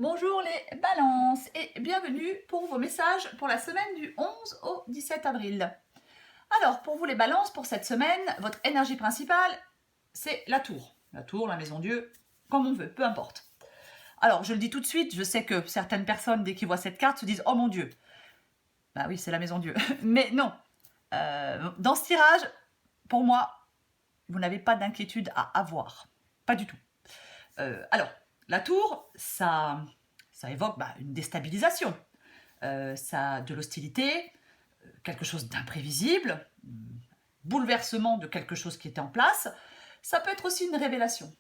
Bonjour les balances et bienvenue pour vos messages pour la semaine du 11 au 17 avril. Alors pour vous les balances, pour cette semaine, votre énergie principale, c'est la tour. La tour, la maison Dieu, comme on veut, peu importe. Alors je le dis tout de suite, je sais que certaines personnes, dès qu'ils voient cette carte, se disent « Oh mon Dieu !» Bah oui, c'est la maison Dieu. Mais non, dans ce tirage, pour moi, vous n'avez pas d'inquiétude à avoir. Pas du tout. Alors, la tour, ça évoque une déstabilisation, de l'hostilité, quelque chose d'imprévisible, bouleversement de quelque chose qui était en place. Ça peut être aussi une révélation.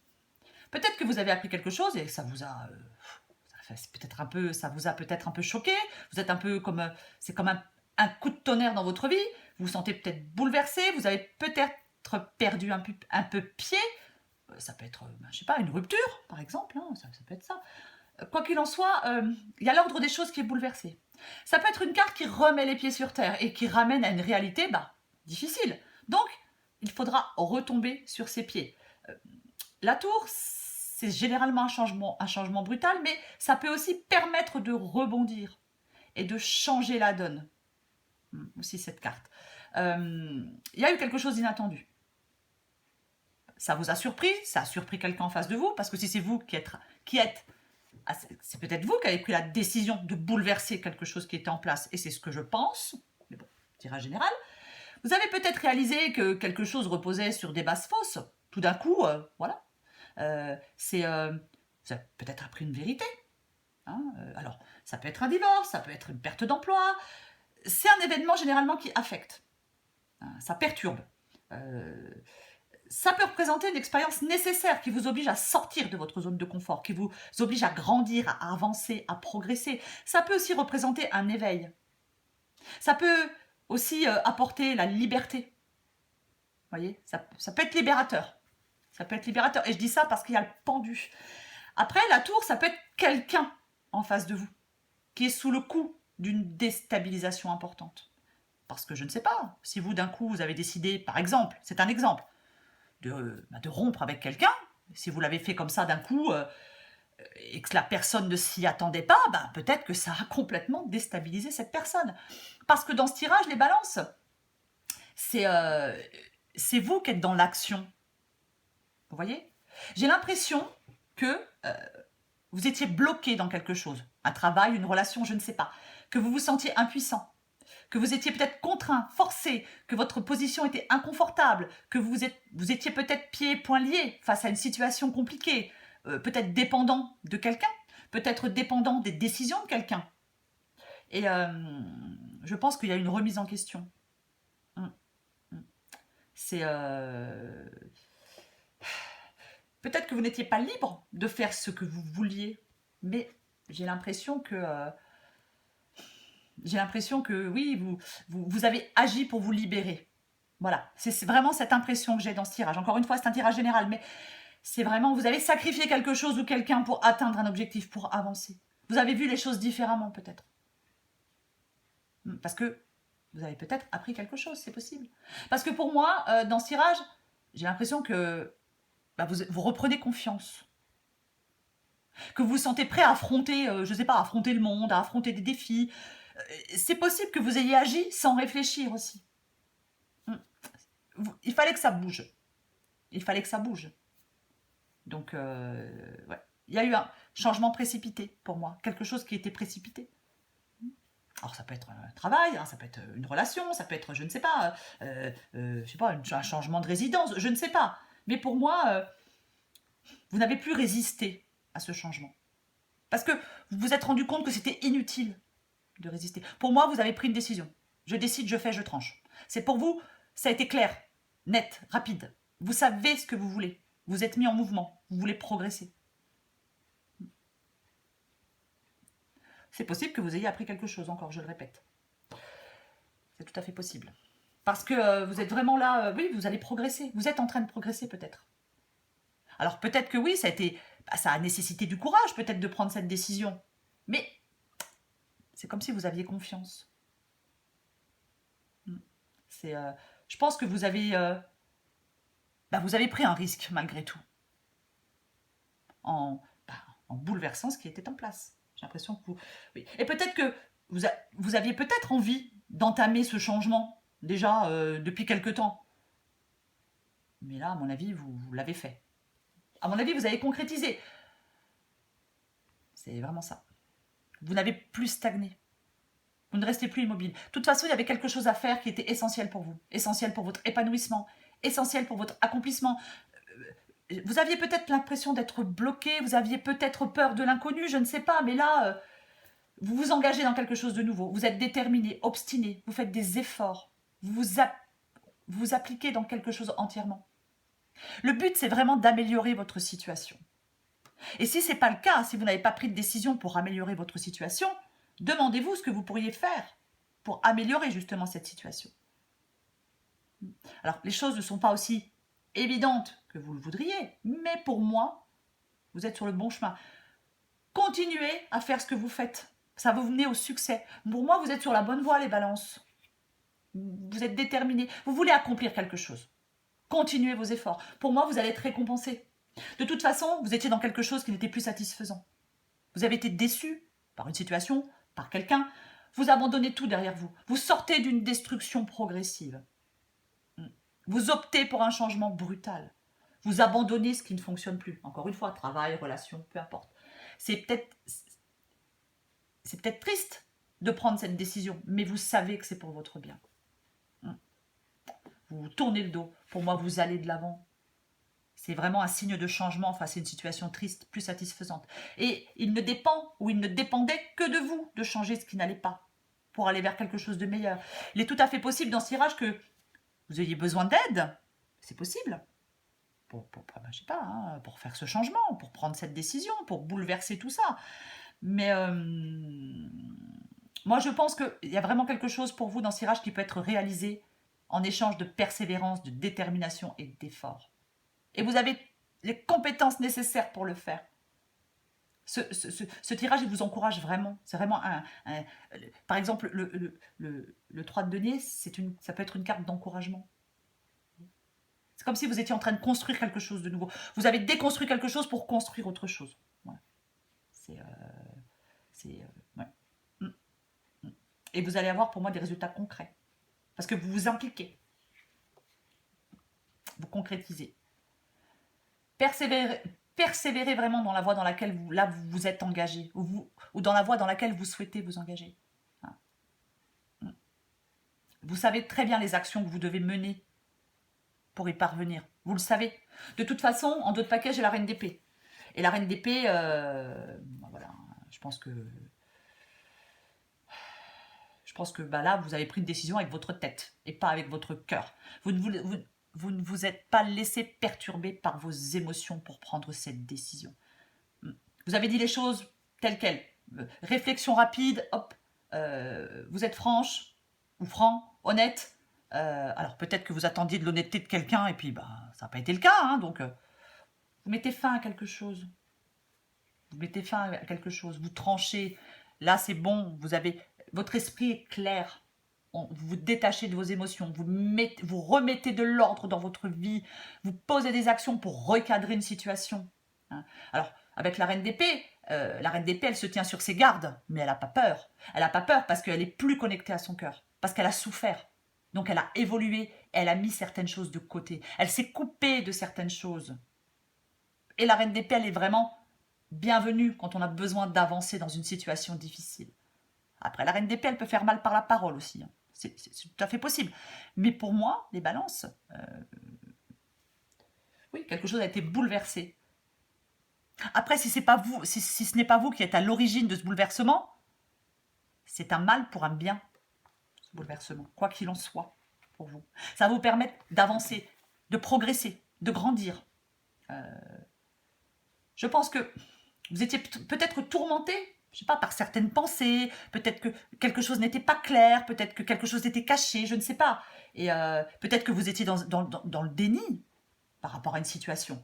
Peut-être que vous avez appris quelque chose et ça vous a, ça vous a peut-être un peu choqué. Vous êtes un peu comme, c'est comme un coup de tonnerre dans votre vie. Vous vous sentez peut-être bouleversé. Vous avez peut-être perdu un peu pied. Ça peut être, je sais pas, une rupture, par exemple, hein, ça peut être ça. Quoi qu'il en soit, il y a l'ordre des choses qui est bouleversé. Ça peut être une carte qui remet les pieds sur terre et qui ramène à une réalité difficile. Donc, il faudra retomber sur ses pieds. La tour, c'est généralement un changement brutal, mais ça peut aussi permettre de rebondir et de changer la donne. Aussi cette carte. Il y a eu quelque chose d'inattendu. Ça vous a surpris, ça a surpris quelqu'un en face de vous, parce que si c'est vous qui êtes c'est peut-être vous qui avez pris la décision de bouleverser quelque chose qui était en place, et c'est ce que je pense, mais bon, tirage général. Vous avez peut-être réalisé que quelque chose reposait sur des bases fausses. Tout d'un coup, voilà. Vous avez peut-être appris une vérité. Hein, alors, ça peut être un divorce, ça peut être une perte d'emploi. C'est un événement généralement qui affecte. Hein, ça perturbe. Ça peut représenter une expérience nécessaire qui vous oblige à sortir de votre zone de confort, qui vous oblige à grandir, à avancer, à progresser. Ça peut aussi représenter un éveil. Ça peut aussi apporter la liberté. Vous voyez, ça peut être libérateur. Ça peut être libérateur. Et je dis ça parce qu'il y a le pendu. Après, la tour, ça peut être quelqu'un en face de vous qui est sous le coup d'une déstabilisation importante. Parce que je ne sais pas, si vous d'un coup vous avez décidé, par exemple, c'est un exemple, de rompre avec quelqu'un, si vous l'avez fait comme ça d'un coup et que la personne ne s'y attendait pas, peut-être que ça a complètement déstabilisé cette personne. Parce que dans ce tirage, les balances, c'est vous qui êtes dans l'action. Vous voyez? J'ai l'impression que vous étiez bloqué dans quelque chose, un travail, une relation, je ne sais pas, que vous vous sentiez impuissant, que vous étiez peut-être contraint, forcé, que votre position était inconfortable, que vous étiez peut-être pieds et poings liés face à une situation compliquée, peut-être dépendant de quelqu'un, peut-être dépendant des décisions de quelqu'un. Et je pense qu'il y a une remise en question. C'est... Peut-être que vous n'étiez pas libre de faire ce que vous vouliez, mais j'ai l'impression que... oui, vous avez agi pour vous libérer. Voilà, c'est vraiment cette impression que j'ai dans ce tirage. Encore une fois, c'est un tirage général, mais c'est vraiment, vous avez sacrifié quelque chose ou quelqu'un pour atteindre un objectif, pour avancer. Vous avez vu les choses différemment, peut-être. Parce que vous avez peut-être appris quelque chose, c'est possible. Parce que pour moi, dans ce tirage, j'ai l'impression que vous reprenez confiance. Que vous vous sentez prêt à affronter, je ne sais pas, à affronter le monde, à affronter des défis. C'est possible que vous ayez agi sans réfléchir aussi. Il fallait que ça bouge. Il fallait que ça bouge. Donc, ouais. Il y a eu un changement précipité pour moi. Quelque chose qui était précipité. Alors, ça peut être un travail, hein, ça peut être une relation, ça peut être, je ne sais pas, je sais pas, un changement de résidence, je ne sais pas. Mais pour moi, vous n'avez plus résisté à ce changement. Parce que vous vous êtes rendu compte que c'était inutile de résister. Pour moi, vous avez pris une décision. Je décide, je fais, je tranche. C'est pour vous, ça a été clair, net, rapide. Vous savez ce que vous voulez. Vous êtes mis en mouvement. Vous voulez progresser. C'est possible que vous ayez appris quelque chose encore, je le répète. C'est tout à fait possible. Parce que vous êtes vraiment là, oui, vous allez progresser. Vous êtes en train de progresser peut-être. Alors peut-être que oui, ça a nécessité du courage peut-être de prendre cette décision. Mais c'est comme si vous aviez confiance. Je pense que vous avez pris un risque malgré tout. En en bouleversant ce qui était en place. J'ai l'impression que vous... Oui. Et peut-être que vous aviez peut-être envie d'entamer ce changement, déjà depuis quelque temps. Mais là, à mon avis, vous l'avez fait. À mon avis, vous avez concrétisé. C'est vraiment ça. Vous n'avez plus stagné. Vous ne restez plus immobile. De toute façon, il y avait quelque chose à faire qui était essentiel pour vous. Essentiel pour votre épanouissement. Essentiel pour votre accomplissement. Vous aviez peut-être l'impression d'être bloqué. Vous aviez peut-être peur de l'inconnu, je ne sais pas. Mais là, vous vous engagez dans quelque chose de nouveau. Vous êtes déterminé, obstiné. Vous faites des efforts. Vous appliquez dans quelque chose entièrement. Le but, c'est vraiment d'améliorer votre situation. Et si ce n'est pas le cas, si vous n'avez pas pris de décision pour améliorer votre situation, demandez-vous ce que vous pourriez faire pour améliorer justement cette situation. Alors, les choses ne sont pas aussi évidentes que vous le voudriez, mais pour moi, vous êtes sur le bon chemin. Continuez à faire ce que vous faites. Ça va vous mener au succès. Pour moi, vous êtes sur la bonne voie, les balances. Vous êtes déterminés. Vous voulez accomplir quelque chose. Continuez vos efforts. Pour moi, vous allez être récompensé. De toute façon, vous étiez dans quelque chose qui n'était plus satisfaisant. Vous avez été déçu par une situation, par quelqu'un. Vous abandonnez tout derrière vous. Vous sortez d'une destruction progressive. Vous optez pour un changement brutal. Vous abandonnez ce qui ne fonctionne plus. Encore une fois, travail, relation, peu importe. C'est peut-être triste de prendre cette décision, mais vous savez que c'est pour votre bien. Vous tournez le dos. Pour moi, vous allez de l'avant. C'est vraiment un signe de changement face à une situation triste, plus satisfaisante. Et il ne dépend, ou il ne dépendait que de vous de changer ce qui n'allait pas pour aller vers quelque chose de meilleur. Il est tout à fait possible dans ce tirage que vous ayez besoin d'aide. C'est possible. Je sais pas, hein, pour faire ce changement, pour prendre cette décision, pour bouleverser tout ça. Mais moi, je pense qu'il y a vraiment quelque chose pour vous dans ce tirage qui peut être réalisé en échange de persévérance, de détermination et d'effort. Et vous avez les compétences nécessaires pour le faire. Ce tirage, il vous encourage vraiment. C'est vraiment par exemple, le 3 de denier, ça peut être une carte d'encouragement. C'est comme si vous étiez en train de construire quelque chose de nouveau. Vous avez déconstruit quelque chose pour construire autre chose. Voilà. Ouais. Et vous allez avoir pour moi des résultats concrets. Parce que vous vous impliquez. Vous concrétisez. Persévérez vraiment dans la voie dans laquelle vous vous êtes engagé, ou dans la voie dans laquelle vous souhaitez vous engager. Vous savez très bien les actions que vous devez mener pour y parvenir. Vous le savez. De toute façon, en dos de paquet, j'ai la reine d'épée. Et la reine d'épée, voilà, je pense que là, vous avez pris une décision avec votre tête et pas avec votre cœur. Vous ne vous êtes pas laissé perturber par vos émotions pour prendre cette décision. Vous avez dit les choses telles quelles. Réflexion rapide, hop, vous êtes franche ou franc, honnête. Alors peut-être que vous attendiez de l'honnêteté de quelqu'un et puis ça n'a pas été le cas. Hein, donc vous mettez fin à quelque chose. Vous mettez fin à quelque chose. Vous tranchez. Là c'est bon. Votre esprit est clair. Vous vous détachez de vos émotions. Vous remettez de l'ordre dans votre vie. Vous posez des actions pour recadrer une situation. Hein. Alors avec la reine d'épée, elle se tient sur ses gardes, mais elle n'a pas peur. Elle n'a pas peur parce qu'elle est plus connectée à son cœur, parce qu'elle a souffert. Donc elle a évolué, elle a mis certaines choses de côté. Elle s'est coupée de certaines choses. Et la reine d'épée, elle est vraiment bienvenue quand on a besoin d'avancer dans une situation difficile. Après, la reine d'épée, elle peut faire mal par la parole aussi. Hein. C'est tout à fait possible. Mais pour moi, les balances, oui, quelque chose a été bouleversé. Après, si ce n'est pas vous qui êtes à l'origine de ce bouleversement, c'est un mal pour un bien, ce bouleversement, quoi qu'il en soit pour vous. Ça va vous permettre d'avancer, de progresser, de grandir. Je pense que vous étiez peut-être tourmenté, je ne sais pas, par certaines pensées, peut-être que quelque chose n'était pas clair, peut-être que quelque chose était caché, je ne sais pas. Et peut-être que vous étiez dans le déni par rapport à une situation.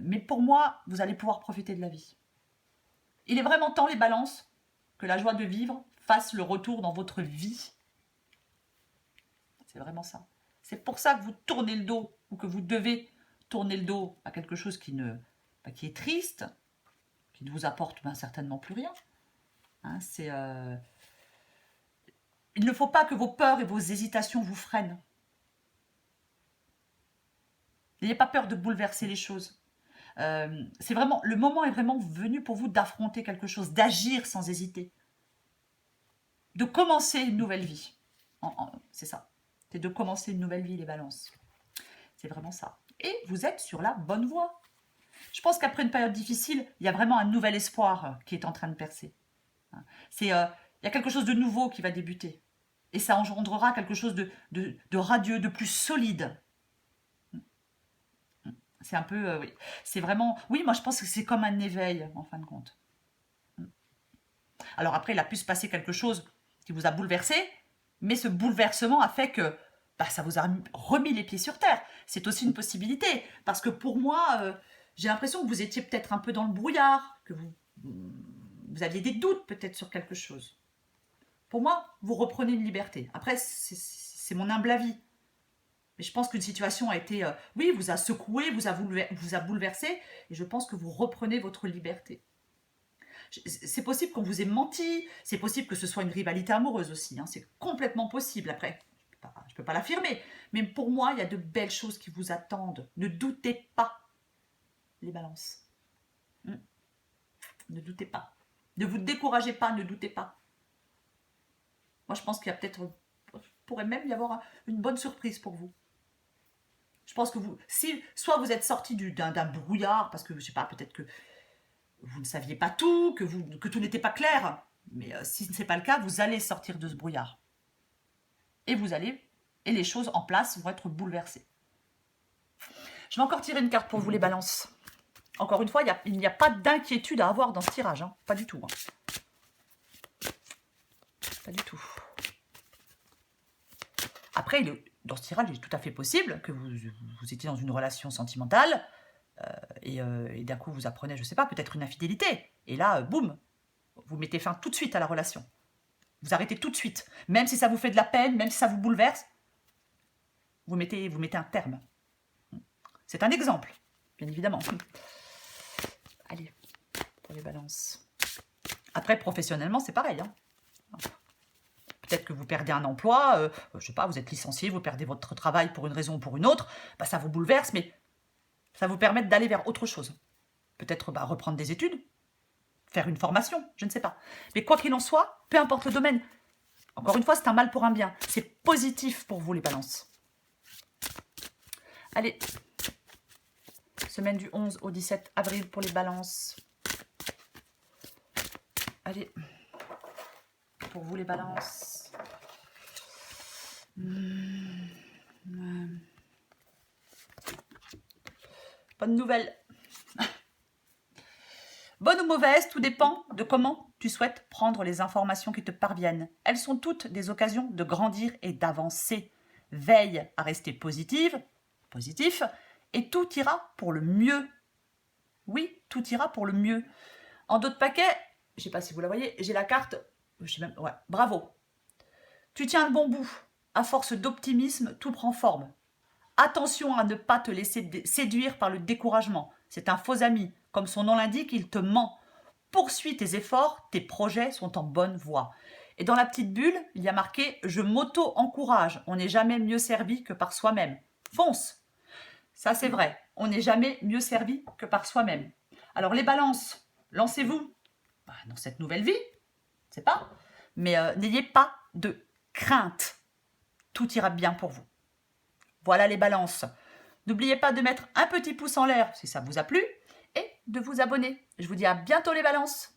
Mais pour moi, vous allez pouvoir profiter de la vie. Il est vraiment temps, les balances, que la joie de vivre fasse le retour dans votre vie. C'est vraiment ça. C'est pour ça que vous tournez le dos, ou que vous devez tourner le dos à quelque chose qui est triste, qui ne vous apportent certainement plus rien. Hein, il ne faut pas que vos peurs et vos hésitations vous freinent. N'ayez pas peur de bouleverser les choses. Le moment est vraiment venu pour vous d'affronter quelque chose, d'agir sans hésiter, de commencer une nouvelle vie. C'est ça. C'est de commencer une nouvelle vie, les balances. C'est vraiment ça. Et vous êtes sur la bonne voie. Je pense qu'après une période difficile, il y a vraiment un nouvel espoir qui est en train de percer. Il y a quelque chose de nouveau qui va débuter. Et ça engendrera quelque chose de radieux, de plus solide. C'est un peu... oui. C'est vraiment... Oui, moi je pense que c'est comme un éveil, en fin de compte. Alors après, il a pu se passer quelque chose qui vous a bouleversé, mais ce bouleversement a fait que ça vous a remis les pieds sur terre. C'est aussi une possibilité. Parce que pour moi, j'ai l'impression que vous étiez peut-être un peu dans le brouillard, que vous aviez des doutes peut-être sur quelque chose. Pour moi, vous reprenez une liberté. Après, c'est mon humble avis. Mais je pense qu'une situation a été, oui, vous a secoué, vous a bouleversé, et je pense que vous reprenez votre liberté. C'est possible qu'on vous ait menti, c'est possible que ce soit une rivalité amoureuse aussi, hein, c'est complètement possible. Après, je ne peux pas l'affirmer, mais pour moi, il y a de belles choses qui vous attendent. Ne doutez pas, les balances. Ne doutez pas. Ne vous découragez pas, ne doutez pas. Moi, je pense qu'il y a peut-être, pourrait même y avoir une bonne surprise pour vous. Je pense que soit vous êtes sorti d'un brouillard, parce que, je sais pas, peut-être que vous ne saviez pas tout, que tout n'était pas clair. Mais si ce n'est pas le cas, vous allez sortir de ce brouillard. Et les choses en place vont être bouleversées. Je vais encore tirer une carte pour vous, les balances. Encore une fois, il n'y a pas d'inquiétude à avoir dans ce tirage. Hein. Pas du tout. Hein. Pas du tout. Après, dans ce tirage, il est tout à fait possible que vous étiez dans une relation sentimentale et d'un coup, vous apprenez, je ne sais pas, peut-être une infidélité. Et là, boum, vous mettez fin tout de suite à la relation. Vous arrêtez tout de suite. Même si ça vous fait de la peine, même si ça vous bouleverse, vous mettez un terme. C'est un exemple, bien évidemment. Allez, pour les balances. Après, professionnellement, c'est pareil. Hein. Peut-être que vous perdez un emploi, je ne sais pas, vous êtes licencié, vous perdez votre travail pour une raison ou pour une autre, ça vous bouleverse, mais ça vous permet d'aller vers autre chose. Peut-être reprendre des études, faire une formation, je ne sais pas. Mais quoi qu'il en soit, peu importe le domaine, encore une fois, c'est un mal pour un bien. C'est positif pour vous, les balances. Allez, semaine du 11 au 17 avril pour les balances. Allez, pour vous, les balances. Bonne nouvelle. Bonne ou mauvaise, tout dépend de comment tu souhaites prendre les informations qui te parviennent. Elles sont toutes des occasions de grandir et d'avancer. Veille à rester positif, et tout ira pour le mieux. Oui, tout ira pour le mieux. En d'autres paquets, je ne sais pas si vous la voyez, j'ai la carte, bravo. Tu tiens le bon bout. À force d'optimisme, tout prend forme. Attention à ne pas te laisser séduire par le découragement. C'est un faux ami. Comme son nom l'indique, il te ment. Poursuis tes efforts, tes projets sont en bonne voie. Et dans la petite bulle, il y a marqué « Je m'auto-encourage. On n'est jamais mieux servi que par soi-même. » Fonce. Ça, c'est vrai. On n'est jamais mieux servi que par soi-même. Alors, les balances, lancez-vous dans cette nouvelle vie. C'est pas. Mais n'ayez pas de crainte. Tout ira bien pour vous. Voilà les balances. N'oubliez pas de mettre un petit pouce en l'air si ça vous a plu et de vous abonner. Je vous dis à bientôt les balances.